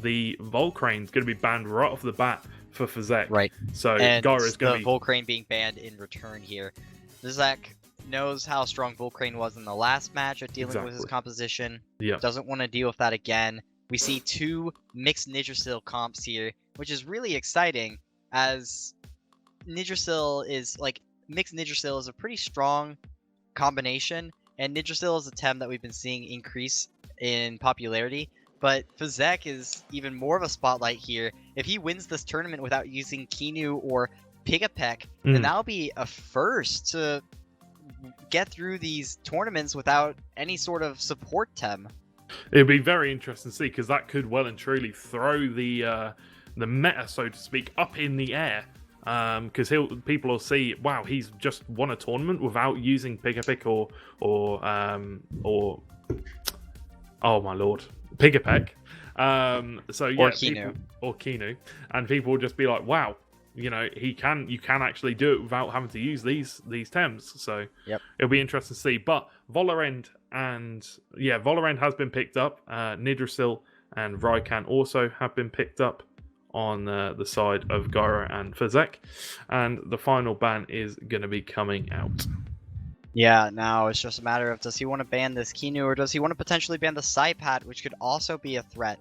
the Volcrane's going to be banned right off the bat for Fzhek. Right. So And Gyro's going to be... the Volcrane being banned in return here. Fzhek knows how strong Volcrane was in the last match at dealing with his composition. Yeah. Doesn't want to deal with that again. We see 2 mixed Nidrisil comps here, which is really exciting, as Nidrisil is mixed Nidrisil is a pretty strong combination, and Nidrisil is a Tem that we've been seeing increase in popularity. But Fzhek is even more of a spotlight here. If he wins this tournament without using Kinu or Pigapek, then that'll be a first to get through these tournaments without any sort of support Tem. It'd be very interesting to see, because that could well and truly throw the meta, so to speak, up in the air. Because people will see, wow, he's just won a tournament without using Pigapek or oh my lord, Pigapek. So yeah, or Kinu, and people will just be like, wow, you can actually do it without having to use these Tems. So it'll be interesting to see. But Valorant has been picked up. Nidrisil and Raikan also have been picked up on the side of Gyro and Fzhek, and the final ban is going to be coming out. Yeah, now it's just a matter of, does he want to ban this Kinu, or does he want to potentially ban the Saipat, which could also be a threat?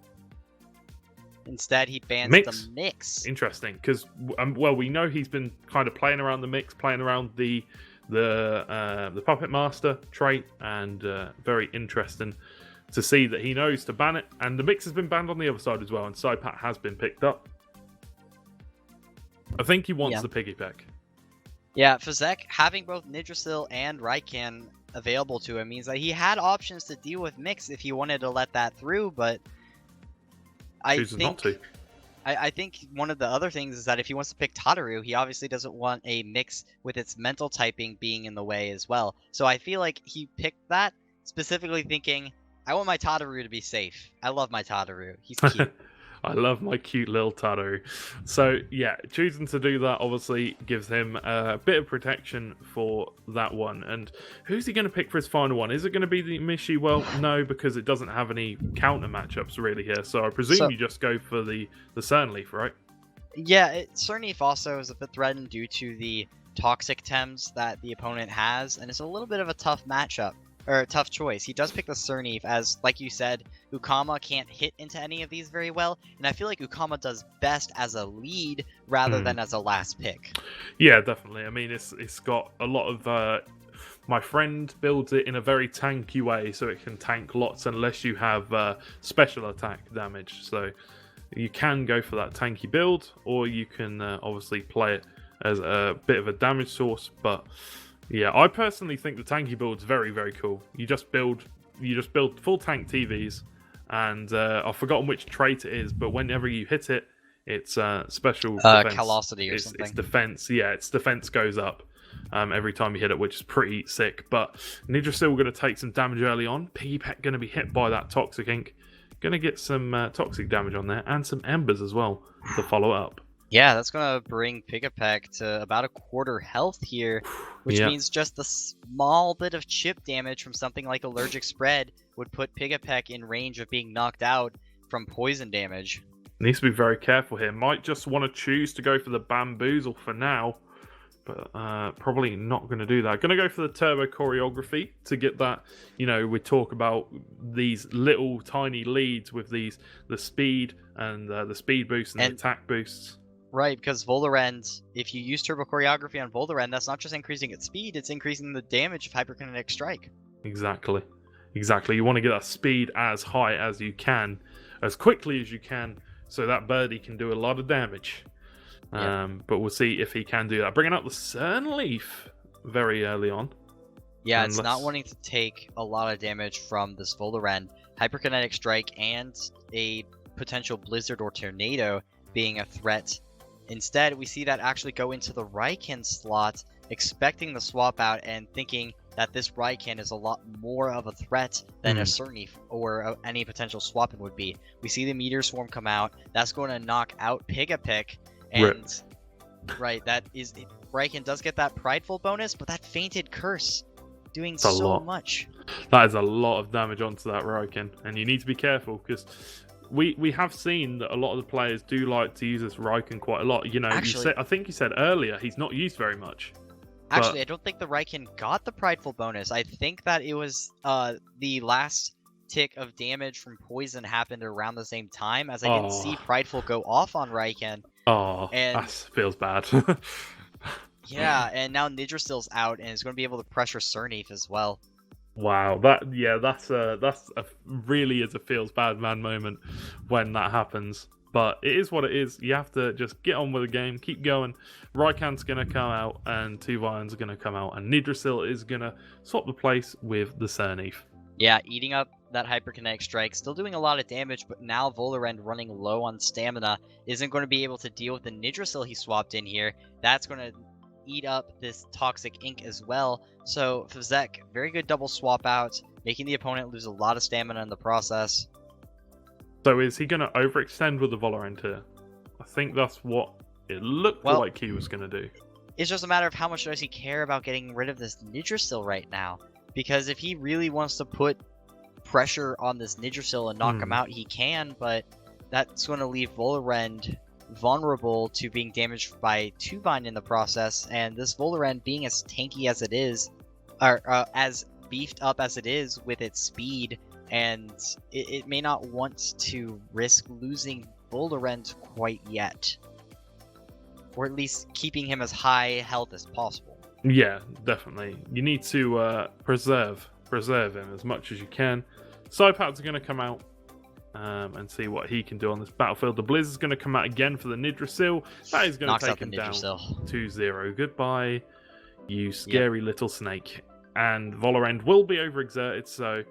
Instead, he bans the Mix. Interesting, because we know he's been kind of playing around the Mix, playing around the Puppet Master trait, and very interesting to see that he knows to ban it. And the Mix has been banned on the other side as well, and Saipat has been picked up. I think he wants the Piggypack. Yeah, Fzhek having both Nidrisil and Raikan available to him means that he had options to deal with Mix if he wanted to let that through, but I think one of the other things is that if he wants to pick Tataru, he obviously doesn't want a Mix with its mental typing being in the way as well. So I feel like he picked that specifically thinking, I want my Tataru to be safe. I love my Tataru. He's cute. I love my cute little Tataru. So yeah, choosing to do that obviously gives him a bit of protection for that one. And who's he going to pick for his final one? Is it going to be the Mishi? Well, no, because it doesn't have any counter matchups really here. So I presume you just go for the Cernleaf, right? Yeah, Cernleaf also is a bit threatened due to the toxic Tems that the opponent has, and it's a little bit of a tough matchup. Or a tough choice. He does pick the Cernleaf as, like you said, Ukama can't hit into any of these very well, and I feel like Ukama does best as a lead rather than as a last pick. Yeah, definitely. I mean, it's got a lot of... my friend builds it in a very tanky way, so it can tank lots unless you have special attack damage. So you can go for that tanky build, or you can obviously play it as a bit of a damage source, but... yeah, I personally think the tanky build's very, very cool. You just build full tank TVs, and I've forgotten which trait it is, but whenever you hit it, it's special defense. Callosity or something. It's defense. Yeah, its defense goes up every time you hit it, which is pretty sick. But Nidrisil going to take some damage early on. Piggypack going to be hit by that Toxic Ink. Going to get some toxic damage on there, and some Embers as well to follow up. Yeah, that's going to bring Pigapek to about a quarter health here, which means just a small bit of chip damage from something like Allergic Spread would put Pigapek in range of being knocked out from poison damage. Needs to be very careful here. Might just want to choose to go for the Bamboozle for now, but probably not going to do that. Going to go for the Turbo Choreography to get that, we talk about these little tiny leads with the speed and the speed boosts and the attack boosts. Right, because Volorend, if you use Turbo Choreography on Volorend, that's not just increasing its speed, it's increasing the damage of Hyperkinetic Strike. Exactly. You want to get that speed as high as you can, as quickly as you can, so that birdie can do a lot of damage. But we'll see if he can do that. Bringing out the Cernleaf very early on. Yeah, it's not wanting to take a lot of damage from this Volorend. Hyperkinetic Strike and a potential Blizzard or Tornado being a threat. Instead, we see that actually go into the Raikan slot, expecting the swap out and thinking that this Raikan is a lot more of a threat than a Cernleaf or any potential swapping would be. We see the Meteor Swarm come out. That's going to knock out Pigapek. And that is... Raikan does get that Prideful bonus, but that Fainted Curse doing so much. That is a lot of damage onto that Raikan, and you need to be careful because we have seen that a lot of the players do like to use this Raikkonen quite a lot. You know, Actually, I think you said earlier he's not used very much. Actually, I don't think the Raikkonen got the Prideful bonus. I think that it was the last tick of damage from poison happened around the same time, as I didn't see Prideful go off on Raikkonen. Oh, and that feels bad. yeah, and now Nidrasil's out and is going to be able to pressure Cernif as well. Wow, that's really is a feels bad man moment when that happens. But it is what it is. You have to just get on with the game, keep going. Raikan's going to come out, and Tuvayan's going to come out, and Nidrasil is going to swap the place with the Cernif. Yeah, eating up that Hyperkinetic Strike, still doing a lot of damage, but now Volarend running low on stamina isn't going to be able to deal with the Nidrasil he swapped in here. That's going to eat up this Toxic Ink as well. So Fzhek, very good double swap out, making the opponent lose a lot of stamina in the process. So is he going to overextend with the Volarend here? I think that's what it looked like he was going to do. It's just a matter of how much does he care about getting rid of this Nidrasil right now. Because if he really wants to put pressure on this Nidrasil and knock him out, he can, but that's going to leave Volarend vulnerable to being damaged by Tuvayan in the process, and this Volarend being as tanky as it is, or as beefed up as it is with its speed, and it may not want to risk losing Volarend quite yet. Or at least keeping him as high health as possible. Yeah, definitely. You need to preserve him as much as you can. Psypads are going to come out and see what he can do on this battlefield. The Blizz is going to come out again for the Nidrasil. That is going to take him down 2-0. Goodbye, you scary little snake. And Volarend will be overexerted, so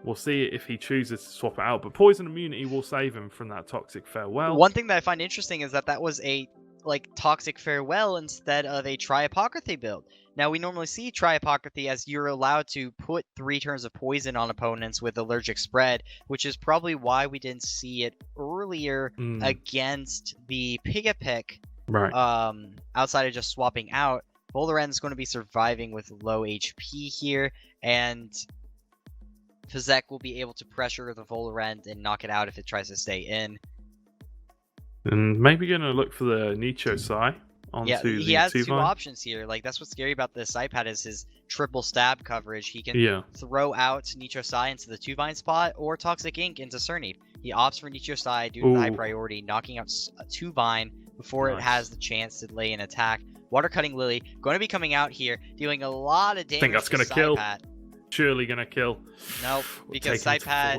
we'll see if he chooses to swap it out. But Poison Immunity will save him from that Toxic Farewell. One thing that I find interesting is that was a Toxic Farewell instead of a Tri-Apocryphy build. Now, we normally see Tri-Apocryphy as you're allowed to put 3 turns of poison on opponents with allergic spread, which is probably why we didn't see it earlier against the Pigapick. Right. Outside of just swapping out, Volarend's going to be surviving with low HP here, and Fzhek will be able to pressure the Volarend and knock it out if it tries to stay in. And maybe going to look for the Nicho Sai onto he has 2 options here. That's what's scary about this Psypad is his triple stab coverage. He can throw out Nicho Sai into the Tuvayan spot or Toxic Ink into Cernif. He opts for Nicho Sai due to the high priority, knocking out Tuvayan before it has the chance to lay an attack. Water Cutting Lily going to be coming out here, dealing a lot of damage. I think that's going to kill. Surely going to kill. Nope, because Psypad...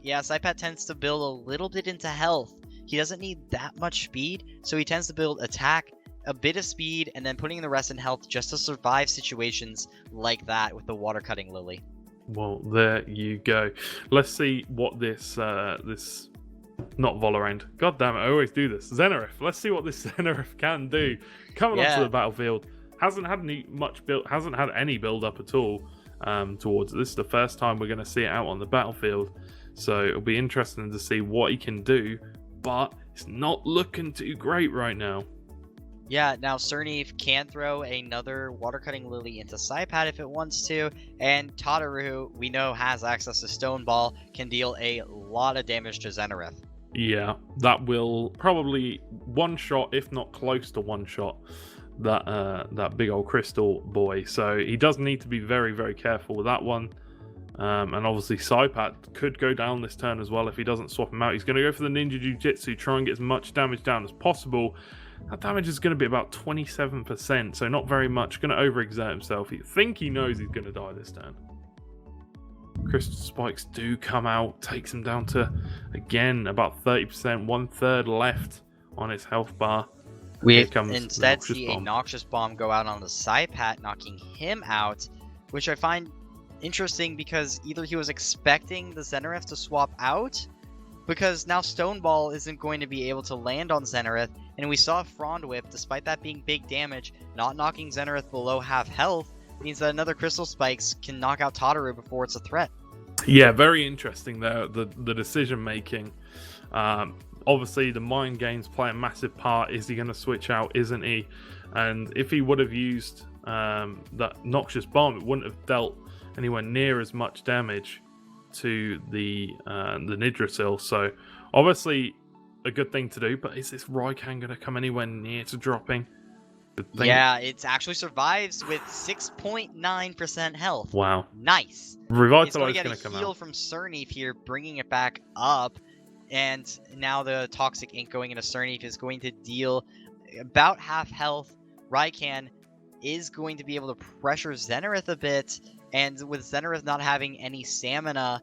Psypad tends to build a little bit into health. He doesn't need that much speed, so he tends to build attack, a bit of speed, and then putting the rest in health just to survive situations like that with the Water Cutting Lily. Well, there you go. Let's see what this not Volarend. God damn it, I always do this. Zenareth. Let's see what this Zenareth can do. Coming onto the battlefield. Hasn't had any build up at all towards it. This is the first time we're going to see it out on the battlefield. So it'll be interesting to see what he can do. But it's not looking too great right now. Yeah, now Cernif can throw another Water Cutting Lily into Psypad if it wants to, and Tataru, we know, has access to Stone Ball, can deal a lot of damage to Zenareth. Yeah, that will probably one-shot, if not close to one-shot, that big old crystal boy. So he does need to be very, very careful with that one. And obviously Psypat could go down this turn as well if he doesn't swap him out. He's going to go for the Ninja Jujitsu, try and get as much damage down as possible. That damage is going to be about 27%, so not very much. Going to overexert himself. I think he knows he's going to die this turn. Crystal Spikes do come out, takes him down to, again, about 30%, 1/3 left on its health bar. We instead see a Noxious Bomb go out on the Psypat, knocking him out, which I find interesting because either he was expecting the Zenareth to swap out, because now Stone Ball isn't going to be able to land on Zenareth, and we saw Frond Whip, despite that being big damage, not knocking Zenareth below half health, means that another Crystal Spikes can knock out Tataru before it's a threat. Yeah, very interesting there, the decision making. Obviously the mind games play a massive part. Is he going to switch out, isn't he? And if he would have used that Noxious Bomb, it wouldn't have dealt anywhere near as much damage to the Yggdrasil. So obviously a good thing to do, but is this Raikkonen going to come anywhere near to dropping? Yeah, it actually survives with 6.9% health. Wow. Nice. Revitalize It's going to come get a out. heal from Cernif here, bringing it back up. And now the Toxic Ink going into Cernif is going to deal about half health. Raikkonen is going to be able to pressure Zenareth a bit. And with Zenareth not having any stamina,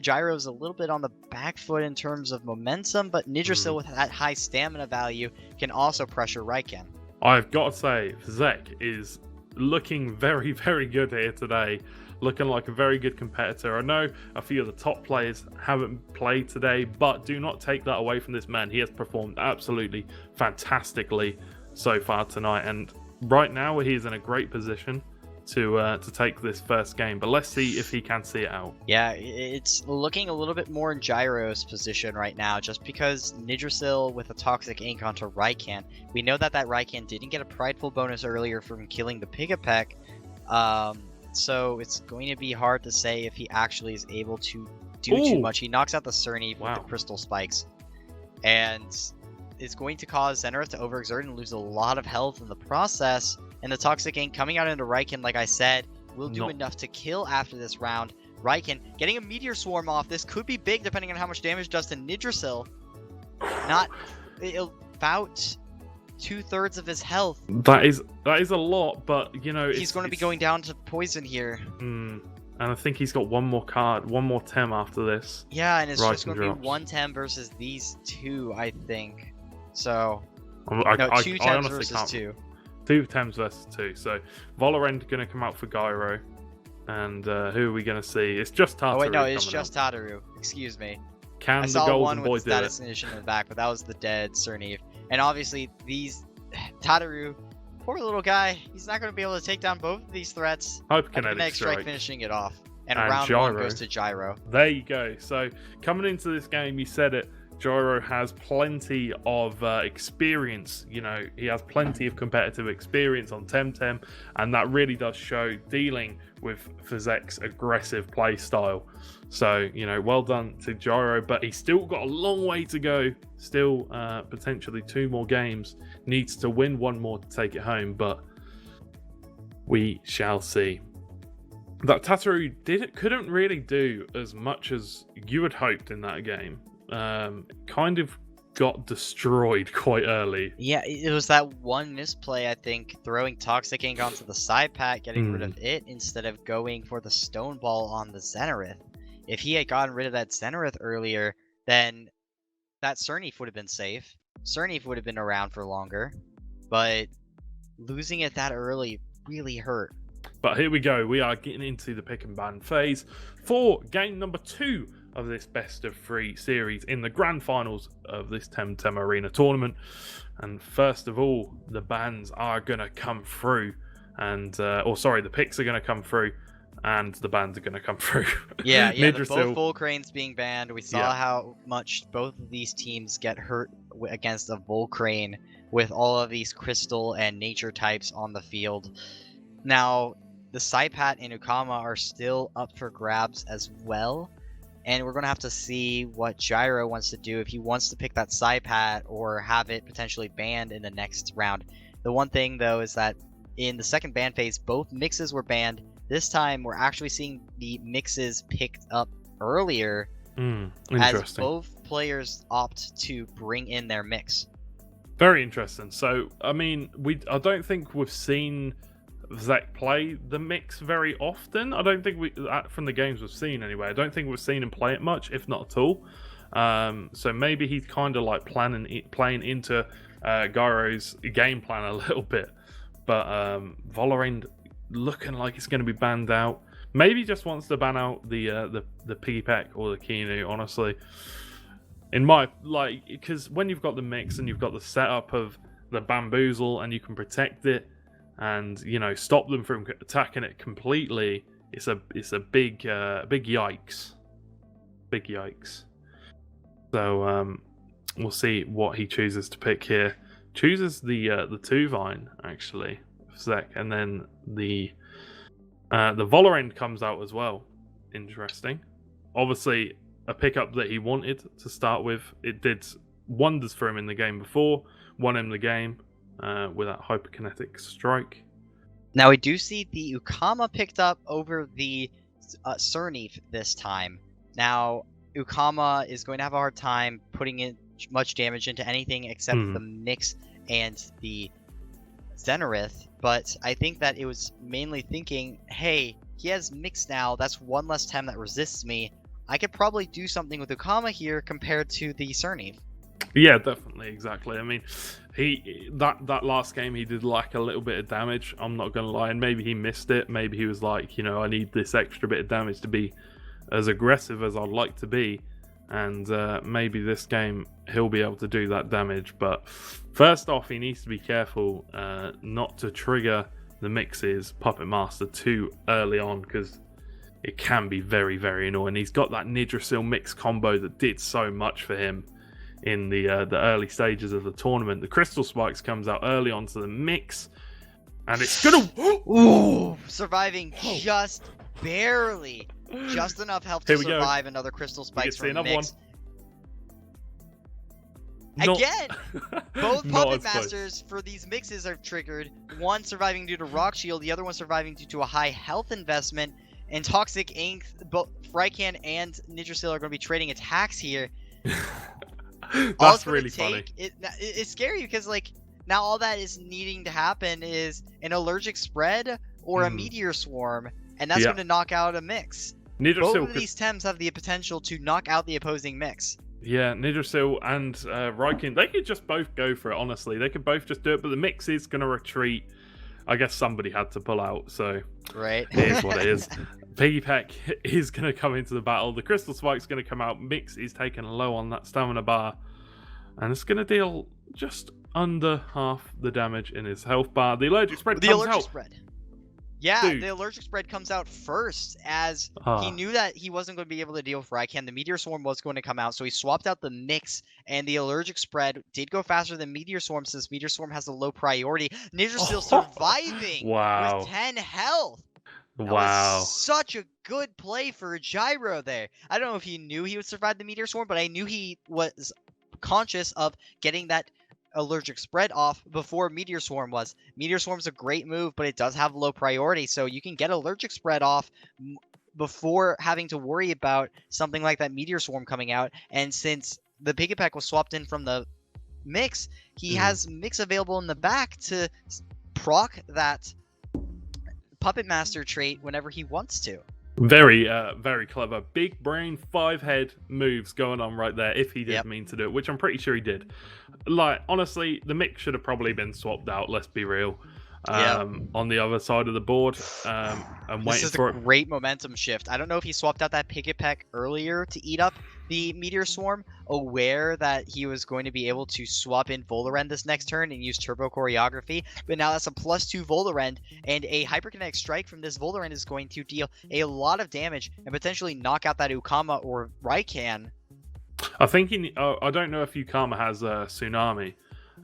Gyro's a little bit on the back foot in terms of momentum, but Yggdrasil with that high stamina value can also pressure Raikkonen. I've got to say, Fzhek is looking very, very good here today. Looking like a very good competitor. I know a few of the top players haven't played today, but do not take that away from this man. He has performed absolutely fantastically so far tonight, and right now he is in a great position to take this first game, but let's see if he can see it out. Yeah, it's looking a little bit more in Gyro's position right now, just because Yggdrasil with a Toxic Ink onto Raikkonen. We know that Raikkonen didn't get a prideful bonus earlier from killing the Pigapek, so it's going to be hard to say if he actually is able to do too much. He knocks out the Cernif with the Crystal Spikes, and it's going to cause Zenareth to overexert and lose a lot of health in the process. And the Toxic Ink coming out into Raikkonen, like I said, will do enough to kill after this round. Raikkonen getting a Meteor Swarm off. This could be big depending on how much damage it does to Yggdrasil. Not about 2/3 of his health. That is a lot, but you know he's going to be going down to poison here. And I think he's got one more card, one more Tem after this. Yeah, and it's just going to be one Tem versus these two, I think. So no, two Tems versus two. 2 Tems versus 2. So Valorant going to come out for Gyro, and who are we going to see? It's just Tataru. Oh wait, no, it's just Tataru. Excuse me. Can I the saw Golden one Boy with do status it? ignition in the back, but that was the dead Cernif. And obviously, these Tataru, poor little guy, he's not going to be able to take down both of these threats. Hyperkinetic Strike finishing it off, and round Gyro. 1 goes to Gyro. There you go. So coming into this game, you said it. Gyro has plenty of experience. You know, he has plenty of competitive experience on Temtem, and that really does show dealing with Fzhek's aggressive play style. So, you know, well done to Gyro, but he's still got a long way to go. Still, potentially 2 more games. Needs to win 1 more to take it home, but we shall see. That Tataru couldn't really do as much as you had hoped in that game. Kind of got destroyed quite early. Yeah, it was that one misplay, I think, throwing Toxic Ink onto the side pack, getting rid of it instead of going for the Stone Ball on the Zenareth. If he had gotten rid of that Zenareth earlier, then that Cernif would have been safe. Cernif would have been around for longer, but losing it that early really hurt. But here we go. We are getting into the pick and ban phase for game number 2 of this best of 3 series in the grand finals of this Temtem Arena tournament. And first of all, the bans are going to come through, and the picks are going to come through, and the bans are going to come through. Yeah, both Volcranes being banned. We saw how much both of these teams get hurt against a Volcrane with all of these crystal and nature types on the field. Now, the Saipat and Ukama are still up for grabs as well. And we're going to have to see what Gyro wants to do, if he wants to pick that Saipat or have it potentially banned in the next round. The one thing, though, is that in the second ban phase, both mixes were banned. This time, we're actually seeing the mixes picked up earlier as both players opt to bring in their mix. Very interesting. So, I mean, I don't think we've seen Fzhek play the mix very often. I don't think from the games we've seen anyway, I don't think we've seen him play it much, if not at all. So maybe he's kind of like playing into Gyro's game plan a little bit. But Valorant looking like it's going to be banned out. Maybe he just wants to ban out the Piggypack or the Kinu, honestly. Because when you've got the mix and you've got the setup of the bamboozle and you can protect it, and you know, stop them from attacking it completely, it's a big yikes. Big yikes. So we'll see what he chooses to pick here. Chooses the 2-Vine actually, Fzhek, and then the Valorant comes out as well interesting. Obviously, a pickup that he wanted to start with. It did wonders for him in the game before. Won him the game with that hyperkinetic strike. Now we do see the Ukama picked up over the Cernif this time. Now Ukama is going to have a hard time putting in much damage into anything except the Mix and the Zenarith, but I think that it was mainly thinking, hey, he has Mix now, that's one less Tem that resists me. I could probably do something with Ukama here compared to the Cernif. Yeah, definitely, exactly. I mean, that last game he did like a little bit of damage, I'm not gonna lie, and maybe he missed it. Maybe he was like, I need this extra bit of damage to be as aggressive as I'd like to be, and maybe this game he'll be able to do that damage. But first off, he needs to be careful not to trigger the Mix's Puppet Master too early on, because it can be very, very annoying. He's got that Nidrasil Mix combo that did so much for him in the early stages of the tournament. The Crystal Spikes comes out early onto the Mix, and it's gonna surviving just barely, just enough health to survive another Crystal Spikes from Mix. Again, both Puppet Masters for these Mixes are triggered. One surviving due to Rock Shield, the other one surviving due to a high health investment. And Toxic Ink, both Frycan and Nidrasil are going to be trading attacks here. That's really funny. It's scary because now all that is needing to happen is an allergic spread or a meteor swarm, and that's going to knock out a Mix. Both of these Tems have the potential to knock out the opposing Mix. Yeah, Nidrasil and Raikin, they could just both go for it, honestly. They could both just do it, but the Mix is going to retreat. I guess somebody had to pull out, so right. It is what it is. Piggypack is going to come into the battle. The Crystal Spike's going to come out. Mix is taken low on that stamina bar, and it's going to deal just under half the damage in his health bar. The allergic spread comes out. Yeah, Dude. The allergic spread comes out first, as he knew that he wasn't going to be able to deal with Raikan. The Meteor Swarm was going to come out, so he swapped out the Mix, and the allergic spread did go faster than Meteor Swarm, since Meteor Swarm has a low priority. Nidrasil surviving with 10 health. That was such a good play for Gyro there. I don't know if he knew he would survive the Meteor Swarm, but I knew he was conscious of getting that allergic spread off before Meteor Swarm was. Meteor Swarm's a great move, but it does have low priority, so you can get allergic spread off before having to worry about something like that Meteor Swarm coming out. And since the Piggypack was swapped in from the Mix, he has Mix available in the back to proc that Puppet Master trait whenever he wants to. Very, very clever. Big brain, 5-head moves going on right there, if he did mean to do it, which I'm pretty sure he did. Honestly, the Mix should have probably been swapped out, let's be real, on the other side of the board, and waiting for it. This is a great momentum shift. I don't know if he swapped out that Piggypack earlier to eat up the Meteor Swarm, aware that he was going to be able to swap in Volorend this next turn and use Turbo Choreography, but now that's a +2 Volorend, and a Hyperkinetic Strike from this Volorend is going to deal a lot of damage and potentially knock out that Ukama or Raikan. I think I don't know if Ukama has a Tsunami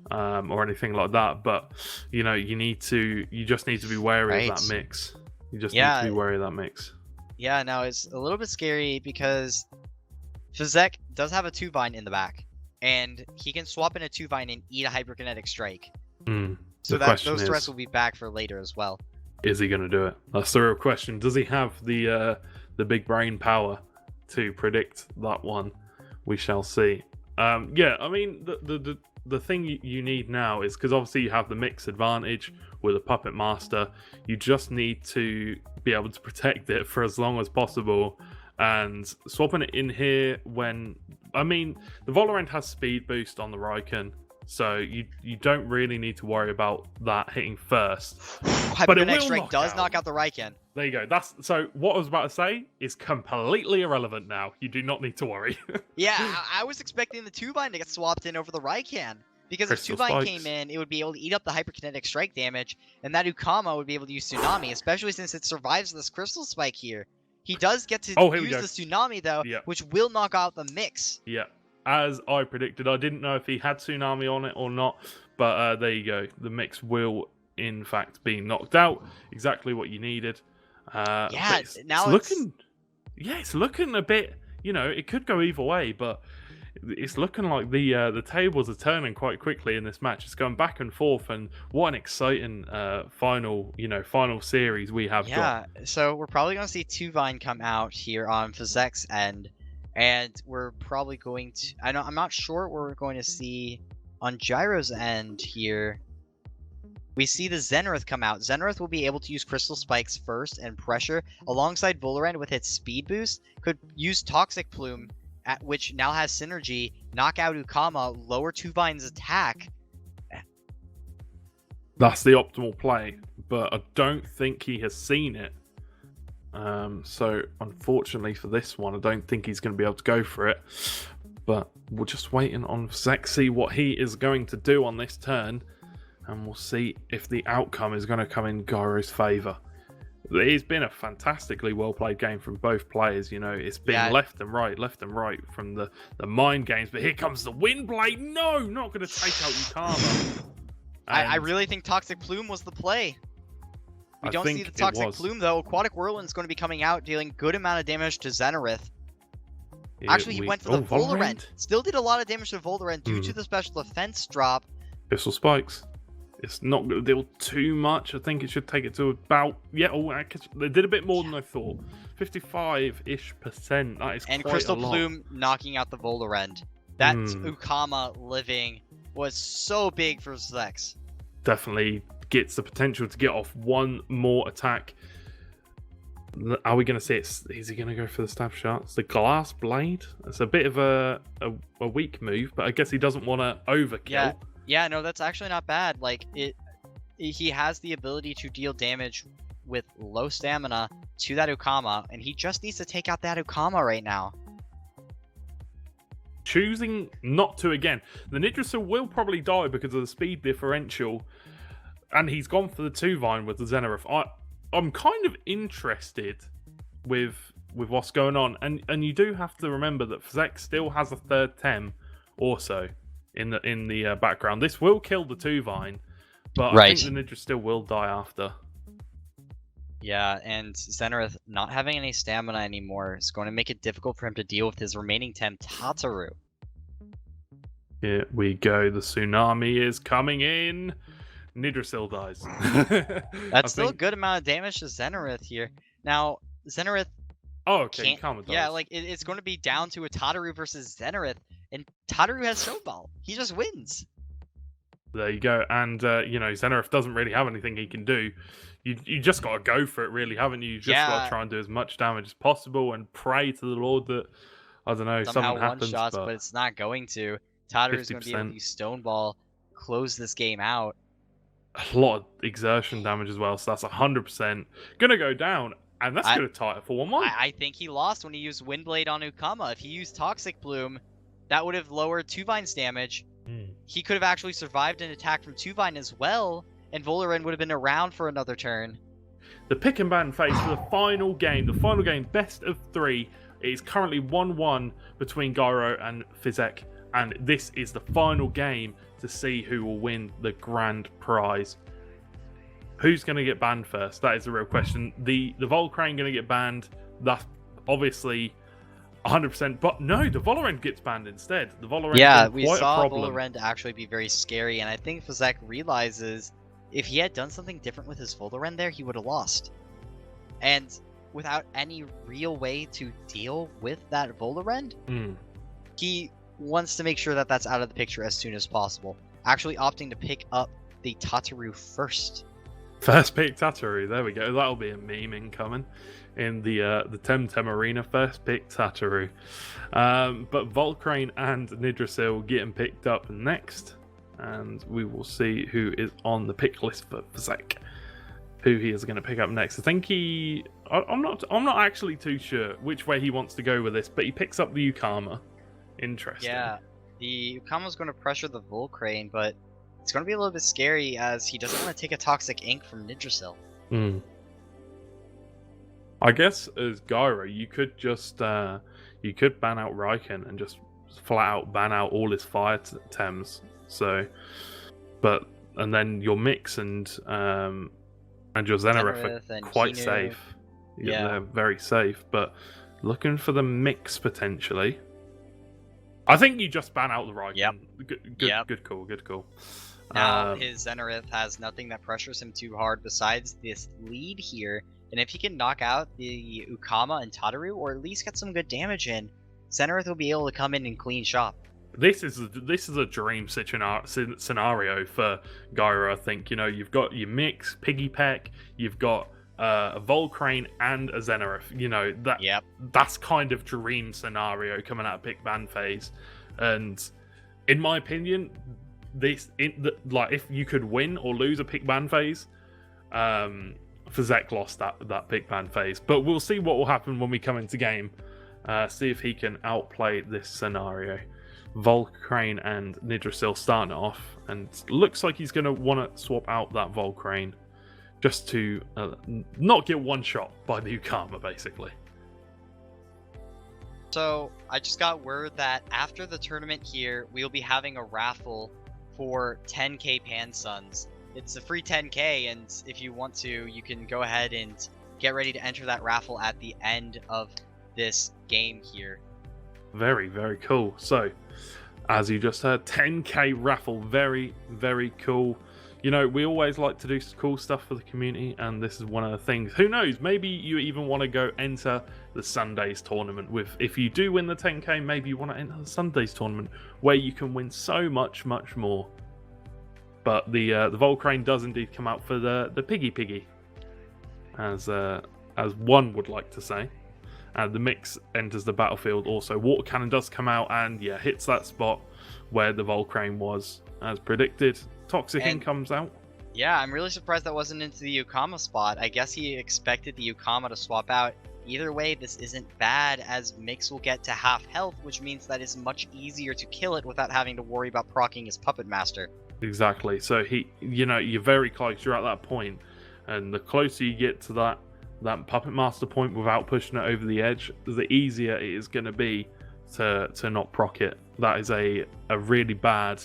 or anything like that, but you just need to be wary of that Mix. You just need to be wary of that Mix. Yeah, now it's a little bit scary because Fzhek does have a 2-Vine in the back, and he can swap in a 2-Vine and eat a Hyperkinetic Strike. So those threats will be back for later as well. Is he going to do it? That's the real question. Does he have the big brain power to predict that one? We shall see. I mean, the thing you need now is, because obviously you have the Mix advantage with a Puppet Master, you just need to be able to protect it for as long as possible. And swapping it in here the Volorend has speed boost on the Raikan, so you don't really need to worry about that hitting first. Hyperkinetic Strike does knock out the Raikan. There you go. So what I was about to say is completely irrelevant now. You do not need to worry. Yeah, I was expecting the 2-Vine to get swapped in over the Raikan. Because if 2-Vine came in, it would be able to eat up the Hyperkinetic Strike damage, and that Ukama would be able to use Tsunami, especially since it survives this Crystal Spike here. He does get to use the Tsunami, though, which will knock out the Mix. Yeah, as I predicted. I didn't know if he had Tsunami on it or not, but there you go. The Mix will, in fact, be knocked out. Exactly what you needed. Now it's looking Yeah, it's looking a bit. It could go either way, but it's looking like the tables are turning quite quickly in this match. It's going back and forth, and what an exciting final series we have got. Yeah, so we're probably going to see Tuvine come out here on Fzhek's end, and we're probably going to... I'm not sure what we're going to see on Gyro's end here. We see the Zenith come out. Zenith will be able to use Crystal Spikes first and pressure, alongside Volarend with its speed boost. Could use Toxic Plume, which now has synergy, knock out Ukama, lower Tuvine's attack. That's the optimal play, but I don't think he has seen it. So unfortunately for this one, I don't think he's going to be able to go for it. But we're just waiting on Fzhek, see what he is going to do on this turn. And we'll see if the outcome is going to come in Gyro's favour. It's been a fantastically well-played game from both players. It's been left and right from the mind games. But here comes the Wind Blade. No, not going to take out Ukama. I really think Toxic Plume was the play. We don't see the Toxic Plume, though. Aquatic Whirlwind's going to be coming out, dealing good amount of damage to Zenith. Actually, he went for the Volarend. Still did a lot of damage to Volarend due to the special defense drop. Pistol Spikes. It's not going to deal too much. I think it should take it to about... Yeah, they did a bit more than I thought. 55-ish%. That is and quite Crystal a lot. Plume knocking out the Volarend. That Ukama living was so big for Fzhek. Definitely gets the potential to get off one more attack. Are we going to see it? Is he going to go for the stab shots? The Glass Blade? It's a bit of a weak move, but I guess he doesn't want to overkill. Yeah, no, that's actually not bad. Like, he has the ability to deal damage with low stamina to that Ukama, and he just needs to take out that Ukama right now. Choosing not to again. The Nidrasil will probably die because of the speed differential, and he's gone for the Tuvine with the Zenith. I'm kind of interested with what's going on, and you do have to remember that Fzhek still has a third Tem also in the background. This will kill the Tuvine, but I think the Nidra still will die after. Yeah, and Zenith not having any stamina anymore is going to make it difficult for him to deal with his remaining Tem, Tataru. Here we go. The tsunami is coming in. Nidrasil dies. That's still a good amount of damage to Zenith here. Now, Zenith... Oh, okay. Yeah, like, it's going to be down to a Tataru versus Zenith, and Tataru has Snowball. He just wins. There you go. And, Zenith doesn't really have anything he can do. You just got to go for it, really, haven't you? You just got to try and do as much damage as possible and pray to the Lord that, I don't know, something happens. One-shots, but it's not going to. Tataru is going to be able to use Stoneball, close this game out. A lot of exertion damage as well, so that's 100% going to go down, and that's going to tie it for 1-1. I think he lost when he used Windblade on Ukama. If he used Toxic Plume, that would have lowered Tuvine's damage. He could have actually survived an attack from Tuvine as well, and Volarend would have been around for another turn. The pick and ban phase for the final game, best of 3. It is currently 1-1 between Gyro and Fzhek, and this is the final game to see who will win the grand prize. Who's going to get banned first? That is the real question. The Volcrane going to get banned. That's obviously 100%. But no, the Volarend gets banned instead. The Volarend we saw Volarend actually be very scary, and I think Fzhek realizes if he had done something different with his Volarend there, he would have lost. And without any real way to deal with that Volarend, he wants to make sure that that's out of the picture as soon as possible. Actually opting to pick up the Tataru first. First pick Tataru, there we go. That'll be a meme incoming in the Temtem Arena. First pick Tataru. But Volcrane and Nidrasil getting picked up next. And we will see who is on the pick list for Fzhek. Who he is going to pick up next. I think I'm not actually too sure which way he wants to go with this, but he picks up the Ukama. Interesting. Yeah, the Ukama's going to pressure the Volcrane, but it's going to be a little bit scary as he doesn't want to take a Toxic Ink from Nidrasil. I guess as Gyro, you could just ban out Raiken and just flat out ban out all his fire Tems. So, and then your Mix and your Zenith are quite safe. Yeah, they're very safe. But Looking for the mix potentially. I think you just ban out the Raikkonen. Yep. Good call. Now his Zenith has nothing that pressures him too hard besides this lead here. And if he can knock out the Ukama and Tataru, or at least get some good damage in, Zenith will be able to come in and clean shop. This is a dream scenario for Gyro. I think you've got your mix, Piggy Peck, you've got a Volcrane and a Zenith. That's kind of dream scenario coming out of pick ban phase. And in my opinion, if you could win or lose a pick ban phase, Fzhek lost that pick ban phase. But we'll see what will happen when we come into game. See if he can outplay this scenario. Volcrane and Nidrasil starting it off, and looks like he's going to want to swap out that Volcrane just to not get one shot by the Ukama, basically. So I just got word that after the tournament here, we'll be having a raffle for 10k Pansuns. It's a free 10k, and if you want to, you can go ahead and get ready to enter that raffle at the end of this game here. Very, very cool. So, as you just heard, 10k raffle. Very, very cool. We always like to do cool stuff for the community, and this is one of the things. Who knows? Maybe you even want to go enter the Sundays tournament if you do win the 10k, maybe you want to enter the Sundays tournament where you can win so much, much more. But the Volcrane does indeed come out for the Piggy, as one would like to say. And the mix enters the battlefield also. Water Cannon does come out and hits that spot where the Volcrane was, as predicted. Toxic In comes out. Yeah, I'm really surprised that wasn't into the Ukama spot. I guess he expected the Ukama to swap out. Either way, this isn't bad, as Mix will get to half health, which means that it's much easier to kill it without having to worry about proccing his Puppet Master. Exactly. So you're very close. You're at that point, and the closer you get to that Puppet Master point without pushing it over the edge, the easier it is going to be to not proc it. That is a really bad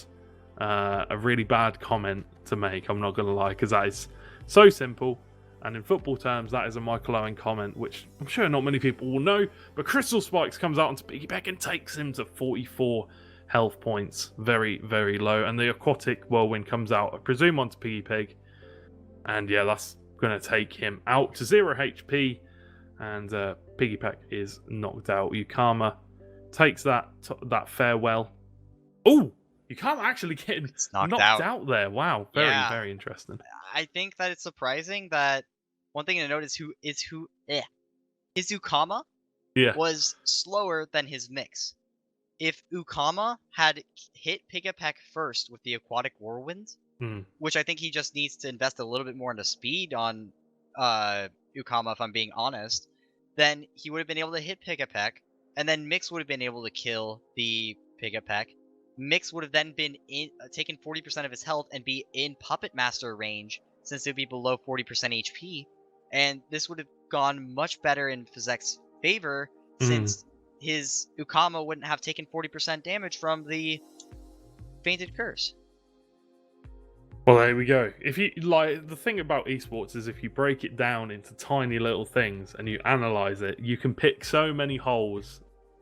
comment to make. I'm not going to lie, because that is so simple. And in football terms, that is a Michael Owen comment, which I'm sure not many people will know. But Crystal Spikes comes out onto Piggyback and takes him to 44 health points. Very, very low. And the Aquatic Whirlwind comes out, I presume, onto Piggy Pig. And that's going to take him out to 0 HP. And Piggy Pack is knocked out. Ukama takes that farewell. Oh! Ukama actually getting knocked out there. Wow. Very, very interesting. I think that it's surprising that one thing to note is his Ukama was slower than his mix. If Ukama had hit Pigapek first with the Aquatic Whirlwind, which I think he just needs to invest a little bit more into speed on Ukama, if I'm being honest, then he would have been able to hit Pigapek, and then Mix would have been able to kill the Pigapek. Mix would have then been taken 40% of his health and be in Puppet Master range, since it would be below 40% HP. And this would have gone much better in Fzhek's favor, since his Ukama wouldn't have taken 40% damage from the Fainted Curse. Well, there we go. If you the thing about esports is, if you break it down into tiny little things and you analyze it, you can pick so many holes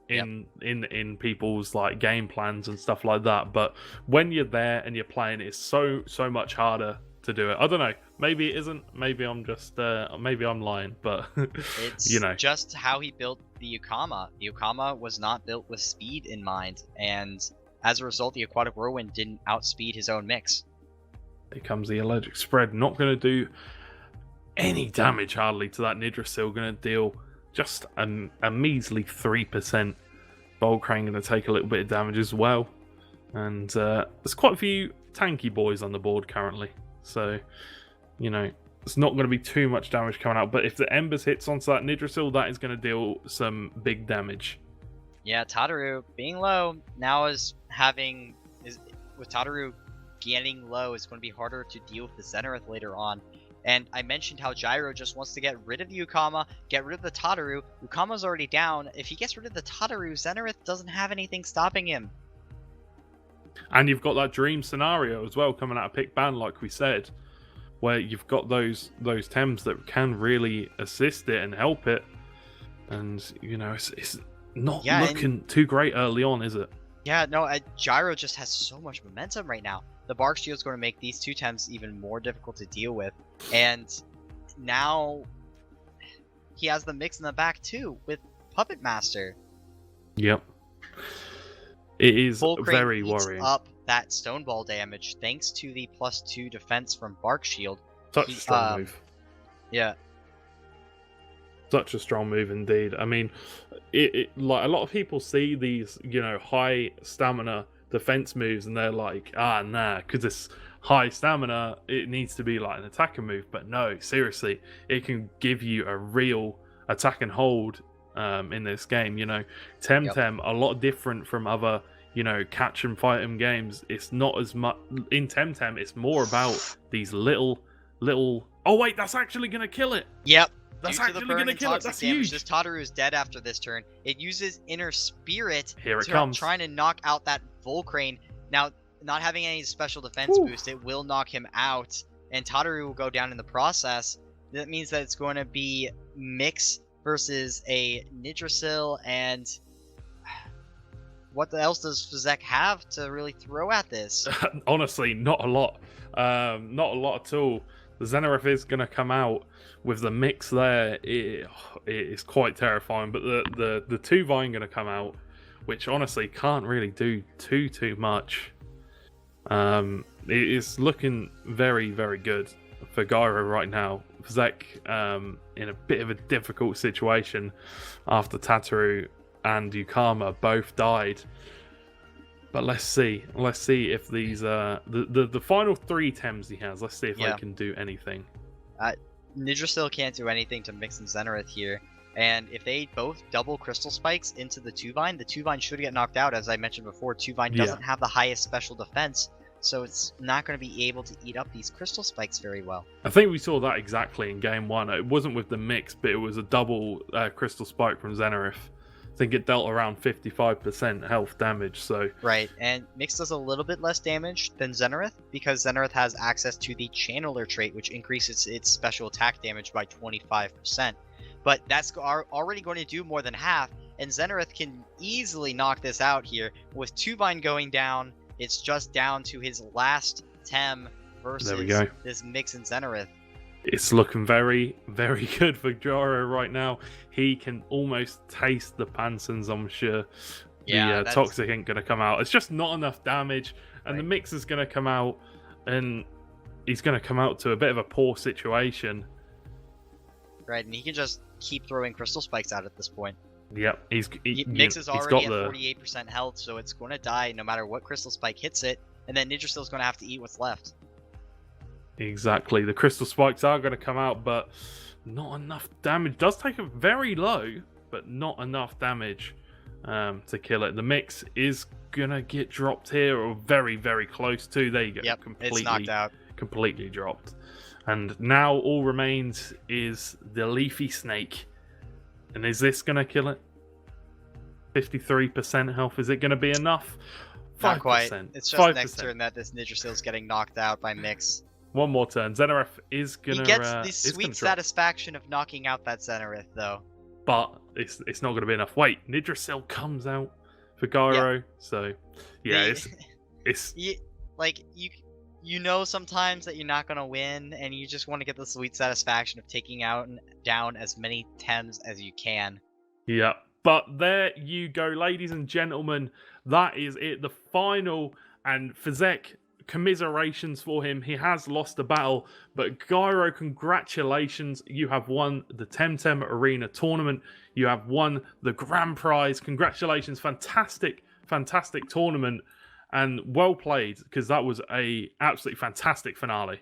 in people's game plans and stuff like that. But when you're there and you're playing, it's so much harder to do it. I don't know. Maybe it isn't. Maybe I'm just maybe I'm lying. But it's just how he built the Ukama. The Ukama was not built with speed in mind, and as a result, the Aquatic Whirlwind didn't outspeed his own mix. Here comes the Allergic Spread. Not going to do any damage hardly to that Nidrasil. Going to deal just a measly 3%. Volcrane going to take a little bit of damage as well. And there's quite a few tanky boys on the board currently. So, it's not going to be too much damage coming out. But if the Embers hits onto that Nidrasil, that is going to deal some big damage. Yeah, Tataru being low now with Tataru getting low, is going to be harder to deal with the Zenith later on. And I mentioned how Gyro just wants to get rid of the Ukama, get rid of the Tataru. Ukama's already down. If he gets rid of the Tataru, Zenith doesn't have anything stopping him. And you've got that dream scenario as well coming out of pick ban, like we said, where you've got those Tems that can really assist it and help it. And, you know, it's not looking too great early on, is it? Yeah, no, Gyro just has so much momentum right now. The Bark Shield's going to make these two Tems even more difficult to deal with. And now he has the mix in the back too with Puppet Master. Yep. It is Full Crane very eats worrying. up that Stone Ball damage thanks to the +2 defense from Bark Shield. Such a strong move. Yeah. Such a strong move indeed. I mean, like a lot of people see these, you know, high stamina defense moves and they're like, nah, because it's high stamina, it needs to be like an attack and move. But no, seriously, it can give you a real attack and hold in this game. You know, Temtem, a lot different from other, you know, catch and fight 'em games. It's not as much in Temtem. It's more about these little. Oh wait, that's actually gonna kill it. Yep. That's actually gonna kill it. That's huge. This Tataru is dead after this turn. It uses Inner Spirit. Here it comes. Trying to knock out that Volcrane. Now, not having any special defense boost, it will knock him out, and Tataru will go down in the process. That means that it's going to be Mix versus a Nidrasil, and what else does Fzhek have to really throw at this? Honestly, not a lot. Not a lot at all. The Zenareth is going to come out with the mix there. It is quite terrifying. But the two Vine going to come out, which honestly can't really do too much. It is looking very, very good for Gyro right now. Fzhek in a bit of a difficult situation after Tataru and Yukama both died. But let's see if these the final 3 Tems he has. Let's see if they can do anything. Nidrasil can't do anything to Mix and Zenareth here, and if they both double Crystal Spikes into the 2-Vine, the 2-Vine should get knocked out. As I mentioned before, 2-Vine doesn't have the highest special defense, so it's not going to be able to eat up these Crystal Spikes very well. I think we saw that exactly in game 1. It wasn't with the mix, but it was a double Crystal Spike from Zenareth. I think it dealt around 55% health damage. So right, and Mix does a little bit less damage than Zenareth because Zenareth has access to the Channeler trait, which increases its special attack damage by 25%. But that's already going to do more than half, and Zenareth can easily knock this out here. With 2-Vine going down, it's just down to his last Tem versus this Mix and Zenareth. It's looking very, very good for Gyro right now. He can almost taste the Pansons, I'm sure. The Toxic ain't going to come out. It's just not enough damage. And the Mix is going to come out, and he's going to come out to a bit of a poor situation. Right, and he can just keep throwing Crystal Spikes out at this point. Yep. Mix is already at 48% health, so it's going to die no matter what Crystal Spike hits it. And then Nidrasil is going to have to eat what's left. Exactly. The Crystal Spikes are going to come out, but not enough damage. Does take a very low, but not enough damage to kill it. The Mix is going to get dropped here, or very, very close to. There you go. Yep, it's knocked out. Completely dropped. And now all remains is the Leafy Snake. And is this going to kill it? 53% health. Is it going to be enough? 5%. Not quite. It's just 5%. Next turn that this Nidrasil is getting knocked out by Mix. One more turn. Zenareth is gonna. He gets the sweet satisfaction of knocking out that Zenareth, though. But it's not gonna be enough. Wait, Nidrasil comes out for Gyro, so yeah, it's you know sometimes that you're not gonna win, and you just want to get the sweet satisfaction of taking out and down as many Tems as you can. Yeah, but there you go, ladies and gentlemen. That is it. The final, and Fzhek, commiserations for him. He has lost the battle, but Gyro, congratulations. You have won the Temtem Arena tournament. You have won the grand prize. Congratulations. Fantastic tournament, and well played, because that was a absolutely fantastic finale.